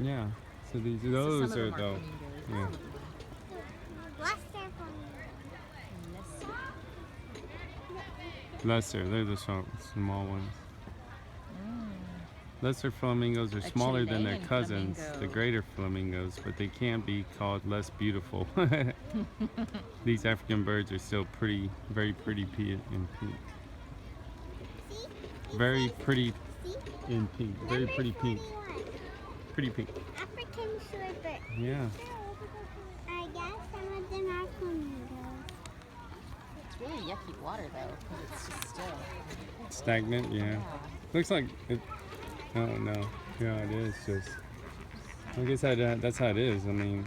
Yeah. So So those some of are them are though. flamingos. Yeah. Lesser flamingo. Lesser. Lesser. They're the small ones. Lesser flamingos are A smaller than their Chilean cousins, the flamingo. greater flamingos, but they can be called less beautiful. These African birds are still pretty, very pretty in pink. See? Very It says, pretty see? in pink. Very Number pretty pink. 41. Pretty pink. African shorebird. Yeah. I guess some of them are flamingos. It's really yucky water though, because it's just still. Stagnant, yeah. Yeah. Looks like it. Oh no. Yeah, it is just. I guess that's how it is. I mean,